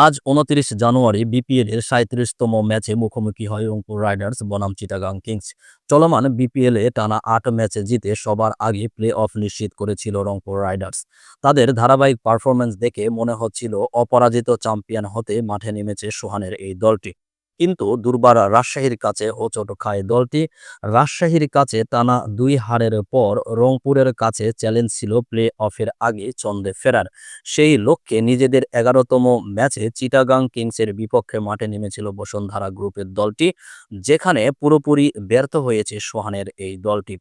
আজ ২৯ জানুয়ারি বিপিএল-এর ৩৭তম ম্যাচে মুখোমুখি হয় রংপুর রাইডার্স বনাম চিটাগাং কিংস। চলমান বিপিএলে টানা ৮ ম্যাচে জিতে সবার আগে প্লে-অফ নিশ্চিত করেছিল রংপুর রাইডার্স। তাদের ধারাবাহিক পারফরম্যান্স দেখে মনে হচ্ছিল অপরাজিত চ্যাম্পিয়ন হতে মাঠে নেমেছে সোহানের এই দলটি। কিন্তু দুর্বার রাজশাহীর কাছে হোঁচট খায় দলটি। রাজশাহীর কাছে টানা ২ হারের পর রংপুরের কাছে চ্যালেঞ্জ ছিল প্লে-অফের আগে ছন্দে ফেরার। সেই লক্ষ্যে নিজেদের ১১তম ম্যাচে চিটাগাং কিংসের বিপক্ষে মাঠে নেমেছিল বসুন্ধরা গ্রুপের দলটি, যেখানে পুরোপুরি ব্যর্থ হয়েছে সোহানের এই দলটি।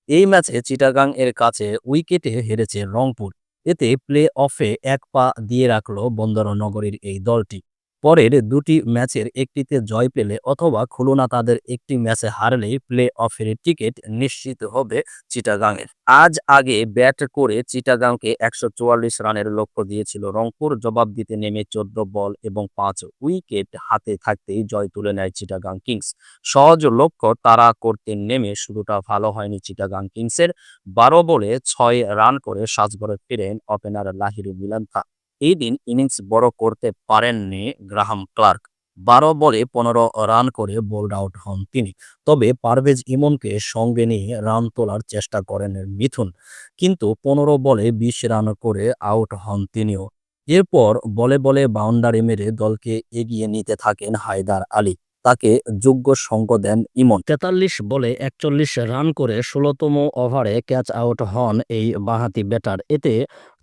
এই ম্যাচে চিটাগাং এর কাছে উইকেটে হেরেছে রংপুর। এতে প্লে-অফে এক পা দিয়ে রাখল বন্দরনগরীর এই দলটি। পরের দুটি ম্যাচের একটিতে জয় পেলে অথবা খুলনা তাদের একটি ম্যাচে হারলেই প্লে-অফের টিকিট নিশ্চিত হবে চিটাগাংয়ের। আজ আগে ব্যাট করে চিটাগাংকে ১৪৪ রানের লক্ষ্য দিয়েছিল রংপুর। জবাব দিতে নেমে ১৪ বল এবং ৫ উইকেট হাতে থাকতেই জয় তুলে নেয় চিটাগাং কিংস। সহজ লক্ষ্য তাড়া করতে নেমে শুরুটা ভালো হয়নি চিটাগাং কিংসের। ১২ বলে ৬ রান করে সাজঘরে ফিরেন ওপেনার লাহিরু মিলান্থা। এই দিন ইনিংস বড় করতে পারেননি গ্রাহাম ক্লার্ক। ১২ বলে ১৫ রান করে বোল্ড আউট হন তিনি। তবে পারভেজ ইমনকে সঙ্গে নিয়ে রান তোলার চেষ্টা করেন মিথুন, কিন্তু ১৫ বলে ২০ রান করে আউট হন তিনিও। এরপর বলে বলে বাউন্ডারি মেরে দলকে এগিয়ে নিতে থাকেন হায়দার আলী। তাকে যোগ্য সঙ্গ দেন ইমন। ৪৩ বলে ৪১ রান করে ১৬তম ওভারে ক্যাচ আউট হন এই বাঁহাতি ব্যাটার। এতে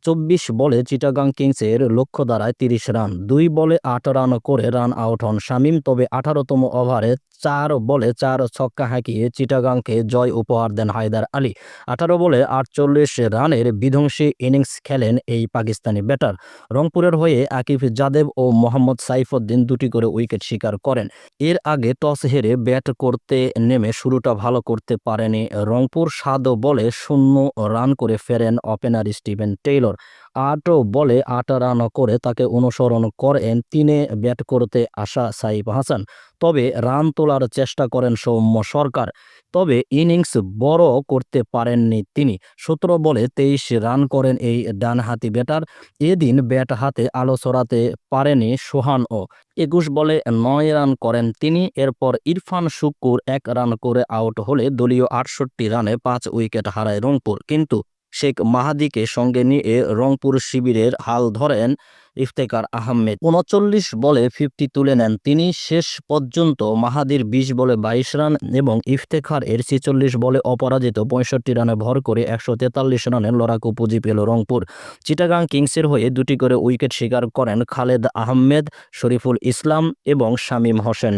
২৪ বলে চিটাগাং কিংসের লক্ষ্য দাঁড়ায় ৩০ রান। ২ বলে ৮ রান করে রান আউট হন শামীম। তবে ১৮তম ওভারে ৪ বলে ৪ ছক্কা হাঁকিয়ে চিটাগাংকে জয় উপহার দেন হায়দার আলী। ১৮ বলে ৪৮ রানের বিধ্বংসী ইনিংস খেলেন এই পাকিস্তানি ব্যাটার। রংপুরের হয়ে আকিব জাদেব ও মোহাম্মদ সাইফুদ্দিন দুটি করে উইকেট শিকার করেন। এর আগে টস হেরে ব্যাট করতে নেমে শুরুটা ভালো করতে পারেনি রংপুর। ৭ বলে ০ রান করে ফেরেন ওপেনার স্টিভেন টেইলর। ৮ বলে ৮ রান করে তাকে অনুসরণ করেন ৩-এ ব্যাট করতে আসা সাইফ হাসান। তবে রান তোলার চেষ্টা করেন সৌম্য সরকার। তবে ইনিংস বড় করতে পারেননি তিনি। ১৭ বলে ২৩ রান করেন এই ডানহাতি ব্যাটার। এদিন ব্যাট হাতে আলো ছড়াতে পারেনি সোহানও। ২১ বলে ৯ রান করেন তিনি। এরপর ইরফান শুক্কুর ১ রান করে আউট হলে দলীয় ৬৮ রানে ৫ উইকেট হারায় রংপুর। কিন্তু শেখ মাহাদিকে সঙ্গে নিয়ে রংপুর শিবিরের হাল ধরেন ইফতেখার আহমেদ। ৩৯ বলে ৫০ তুলে নেন তিনি। শেষ পর্যন্ত মাহাদির ২০ বলে ২২ রান এবং ইফতেখার এর ৪৬ বলে অপরাজিত ৬৫ রানে ভর করে ১৪৩ রানের লড়াকু পুঁজি পেল রংপুর। চিটাগাং কিংসের হয়ে দুটি করে উইকেট শিকার করেন খালেদ আহমেদ, শরীফুল ইসলাম এবং শামীম হোসেন।